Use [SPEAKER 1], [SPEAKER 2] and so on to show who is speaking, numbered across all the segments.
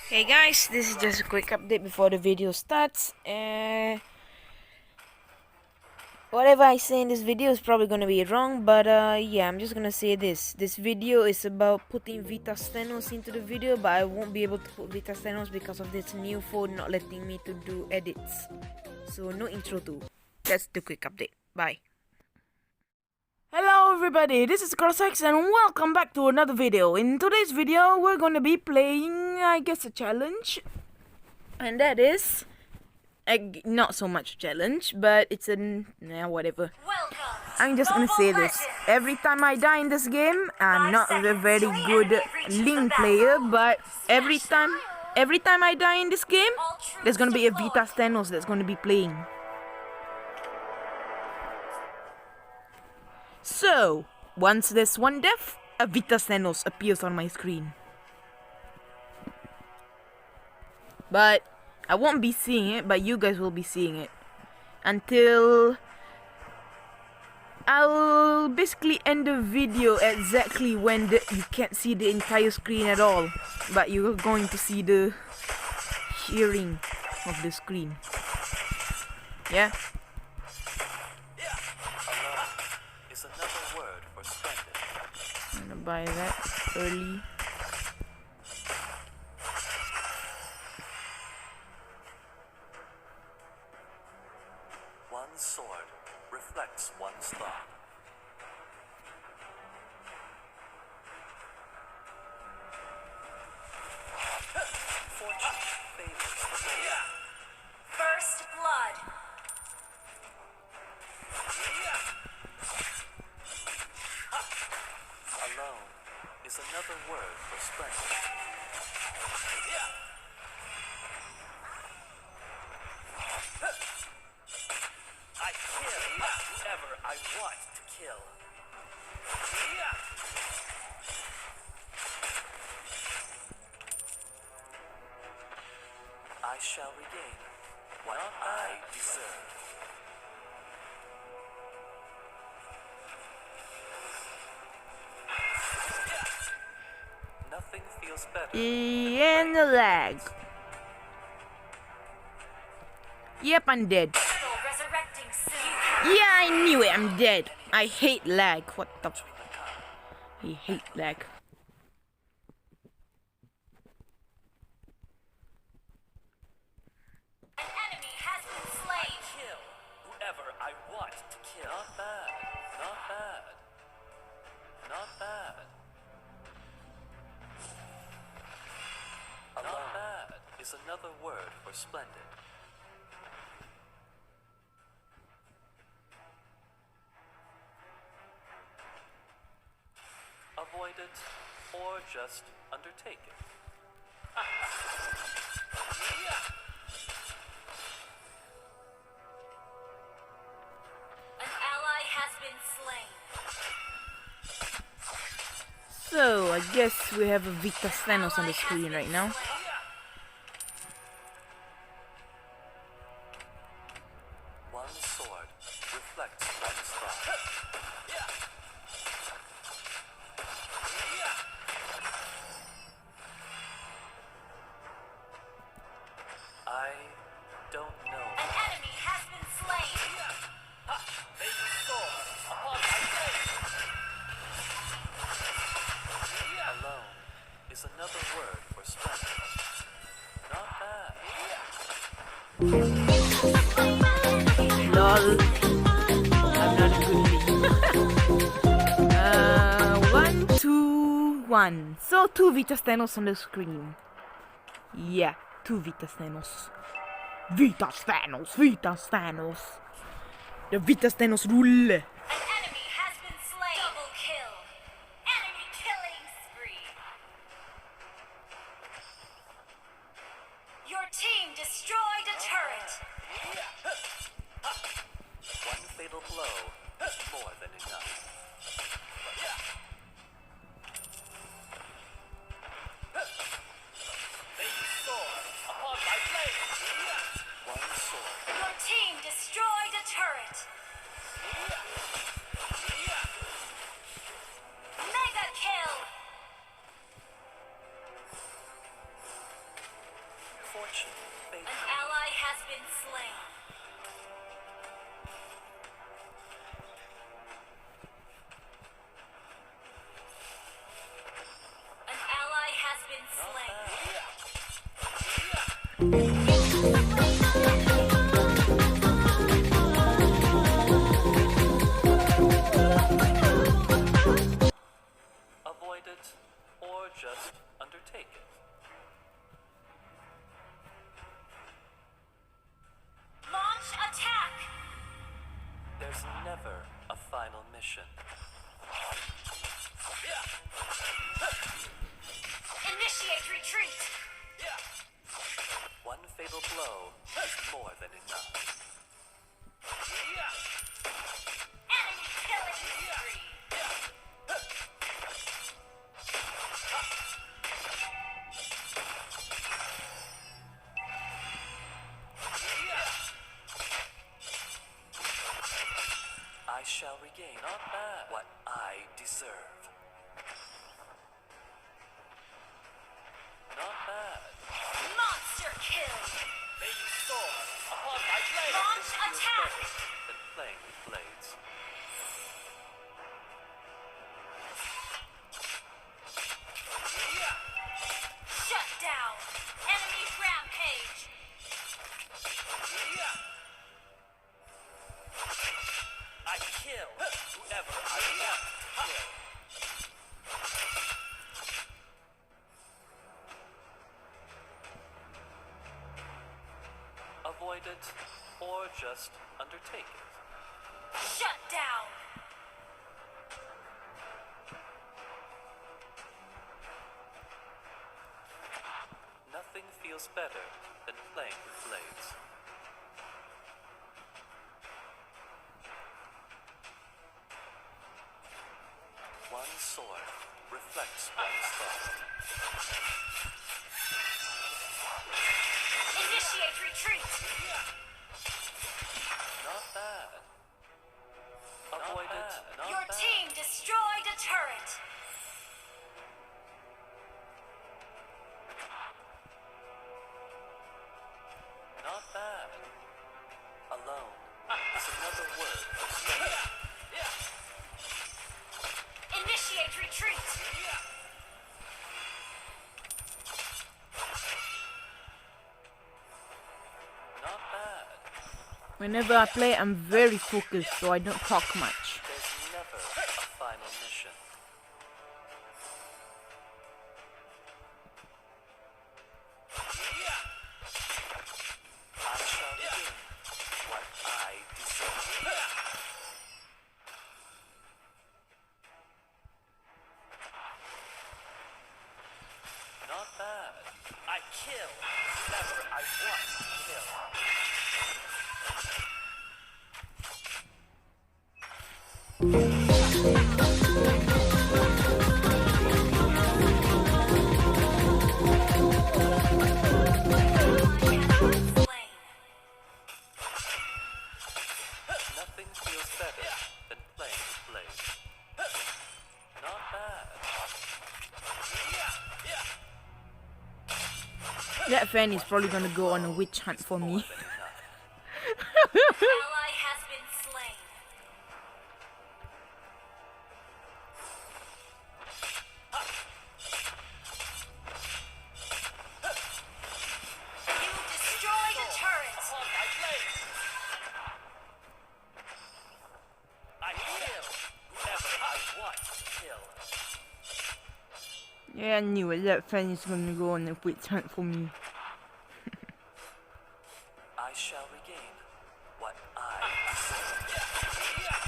[SPEAKER 1] Hey guys, this is just a quick update before the video starts. Whatever I say in this video is probably gonna be wrong, but yeah, I'm just gonna say this. This video is about putting Vita Stenos into the video, but I won't be able to put Vita Stenos because of this new phone not letting me to do edits. So no intro too. That's the quick update. Bye. Hello everybody, this is Corsax and welcome back to another video. In today's video, we're gonna be playing, I guess, a challenge. And that is not so much a challenge, but it's whatever. I'm just gonna say this. Every time I die in this game, I'm not a very good Link player, but every time I die in this game, there's gonna be a Vita Stenos that's gonna be playing. So, once there's one death, a Vita Stenos appears on my screen. But I won't be seeing it, but you guys will be seeing it. Until I'll basically end the video exactly when you can't see the entire screen at all. But you're going to see the hearing of the screen. Yeah?
[SPEAKER 2] Is another word for splendid.
[SPEAKER 1] I'm gonna buy that early.
[SPEAKER 2] One sword reflects one's thought. Fortune favors the bold.
[SPEAKER 3] First blood.
[SPEAKER 2] Alone is another word for splendid. I kill whoever I want to kill. I shall regain what I deserve. Nothing feels better.
[SPEAKER 1] And the lag. Yep, I'm dead.
[SPEAKER 3] Resurrecting soon.
[SPEAKER 1] Yeah, I knew it. I'm dead. I hate lag. What the? I hate lag.
[SPEAKER 3] An enemy has been slain.
[SPEAKER 2] Kill whoever I want to kill. Not bad. Not bad. Not bad. Not bad is another word for splendid. Avoid it or just undertake it.
[SPEAKER 3] An ally has been slain.
[SPEAKER 1] So, I guess we have a Vita Stenos on the screen right now.
[SPEAKER 2] One sword reflects one's thought. I don't know.
[SPEAKER 3] An enemy has been slain.
[SPEAKER 2] They soar upon my blade. Alone is another word for splendid. Not bad.
[SPEAKER 1] Lol. I'm not a good lead. 1, 2, 1. So, 2 Vita Stenos on the screen. Yeah, 2 Vita Stenos. Vita Stenos, Vita Stenos. The Vita Stenos rule.
[SPEAKER 3] An enemy has been slain. Double kill. Enemy killing spree. Your team destroyed a turret.
[SPEAKER 2] One fatal blow is more than enough. They soar upon my blade. One sword.
[SPEAKER 3] Your team destroyed a turret. Mega kill.
[SPEAKER 2] Fortune
[SPEAKER 3] An
[SPEAKER 2] favors
[SPEAKER 3] ally has been slain. An ally has been slain.
[SPEAKER 2] avoid it or just undertake it.
[SPEAKER 3] Launch attack.
[SPEAKER 2] There's never a final mission.
[SPEAKER 3] Initiate retreat.
[SPEAKER 2] One fatal blow is more than enough.
[SPEAKER 3] Enemy killing spree.
[SPEAKER 2] I shall regain not bad what I deserve. Not bad.
[SPEAKER 3] Monster kill.
[SPEAKER 2] May you soar upon my blade.
[SPEAKER 3] Launch
[SPEAKER 2] This feels
[SPEAKER 3] attack.
[SPEAKER 2] better than playing with blades.
[SPEAKER 3] Shut down. Enemy rampage.
[SPEAKER 2] I kill whoever I want to kill. Avoid it or just undertake it.
[SPEAKER 3] Shut down.
[SPEAKER 2] Nothing feels better than playing with blades. One sword reflects one's thought.
[SPEAKER 3] Initiate retreat.
[SPEAKER 2] Not bad. Avoid it. Not
[SPEAKER 3] Your
[SPEAKER 2] bad.
[SPEAKER 3] team destroyed a turret.
[SPEAKER 2] Not bad. Alone is another word for strength.
[SPEAKER 3] Initiate retreat.
[SPEAKER 2] Not bad.
[SPEAKER 1] Whenever I play, I'm very focused, so I don't talk much.
[SPEAKER 2] There's never a final mission. I shall begin what I deserve. Not bad. I kill whoever I want to kill.
[SPEAKER 3] Slain.
[SPEAKER 2] Nothing feels better than playing with blades. Not bad.
[SPEAKER 1] That fan is probably gonna go on a witch hunt for me.
[SPEAKER 2] More than enough.
[SPEAKER 3] Ally has been slain. You destroyed a turret.
[SPEAKER 2] Upon my blade. I kill whoever I want to kill.
[SPEAKER 1] Yeah, I knew it. That fan is gonna go on a witch hunt for me.
[SPEAKER 2] I shall regain what I deserve.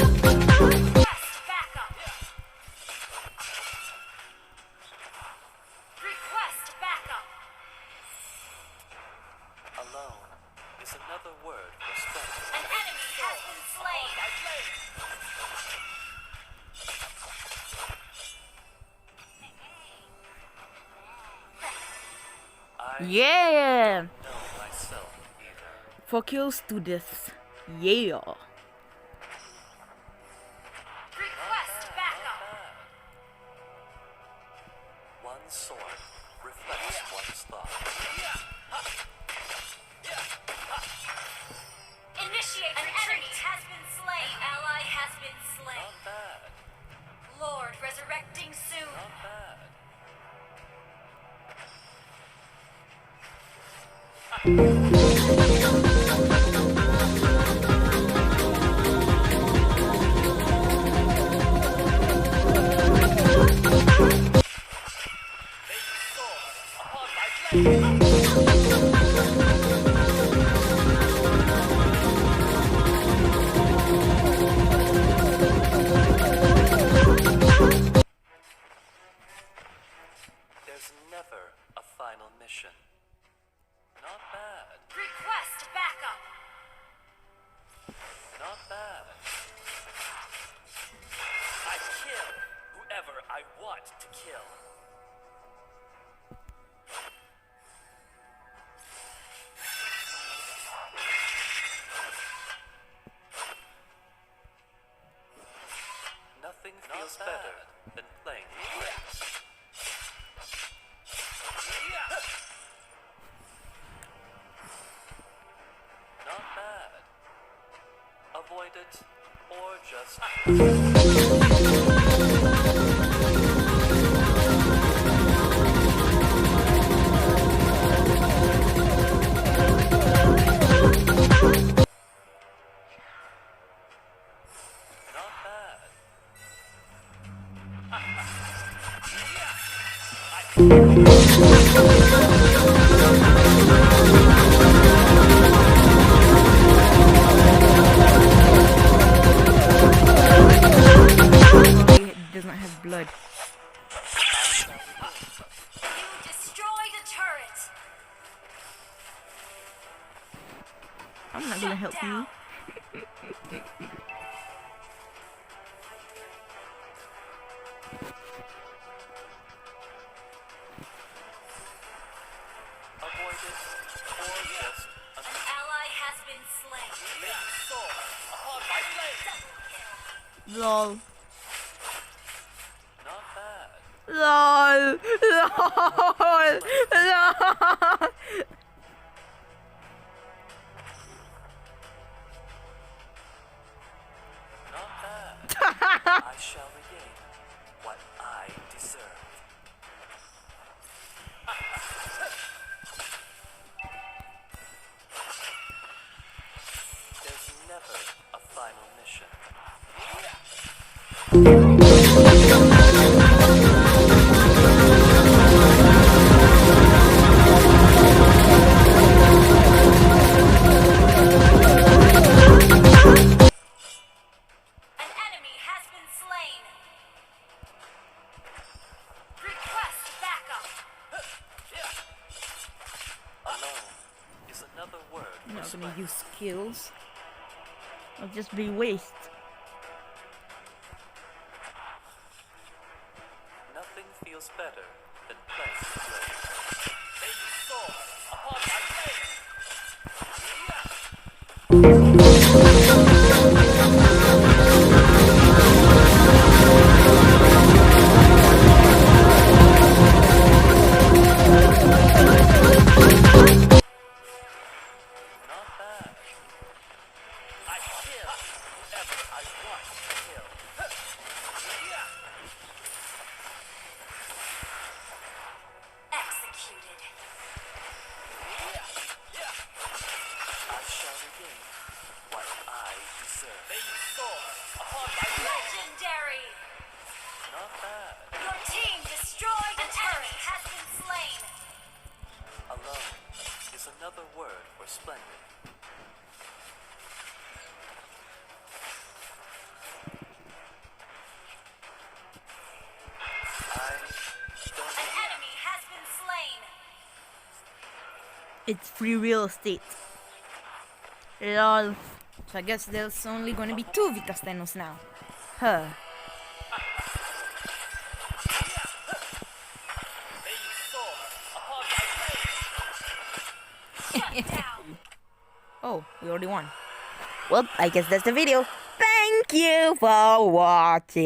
[SPEAKER 3] Request backup. Request backup.
[SPEAKER 2] Alone is another word for strength.
[SPEAKER 3] An enemy has been slain.
[SPEAKER 2] My blade. I
[SPEAKER 1] Yeah!
[SPEAKER 2] know myself either.
[SPEAKER 1] 4 kills to death. Yeah!
[SPEAKER 2] mission. Not bad.
[SPEAKER 3] Request backup.
[SPEAKER 2] Not bad. I kill whoever I want to kill. Nothing feels better than playing with friends. Not bad. Avoid it, or just... Not bad.
[SPEAKER 1] It does not have blood.
[SPEAKER 3] You destroyed a turret.
[SPEAKER 1] I'm not gonna help you.
[SPEAKER 2] Avoid it, or just...
[SPEAKER 3] An ally has been slain.
[SPEAKER 2] Upon my blade!
[SPEAKER 1] Lol.
[SPEAKER 2] Not bad.
[SPEAKER 1] LOL. LOL. LOL.
[SPEAKER 2] Not bad. I shall regain what I deserve. There's never a final mission.
[SPEAKER 3] An enemy has been slain. Request backup.
[SPEAKER 2] Alone is another word
[SPEAKER 1] I'm
[SPEAKER 2] for
[SPEAKER 1] not gonna
[SPEAKER 2] strength.
[SPEAKER 1] use skills. I'll just be waste.
[SPEAKER 2] Nothing feels better than playing the blade. May you soar upon my blade! Not bad. I kill whoever I want to kill.
[SPEAKER 3] Executed.
[SPEAKER 2] I shall regain what I deserve. May you soar upon my blade!
[SPEAKER 3] Legendary.
[SPEAKER 2] Not bad.
[SPEAKER 3] Your team destroyed a turret. Has been slain.
[SPEAKER 2] Alone is another word for splendid. I don't
[SPEAKER 3] An enemy has been slain.
[SPEAKER 1] It's free real estate. LOL. So I guess there's only gonna be 2 Vikastenos now. Huh.
[SPEAKER 2] may you soar upon my blade!
[SPEAKER 3] Down.
[SPEAKER 1] Oh, we already won. Well, I guess that's the video. Thank you for watching.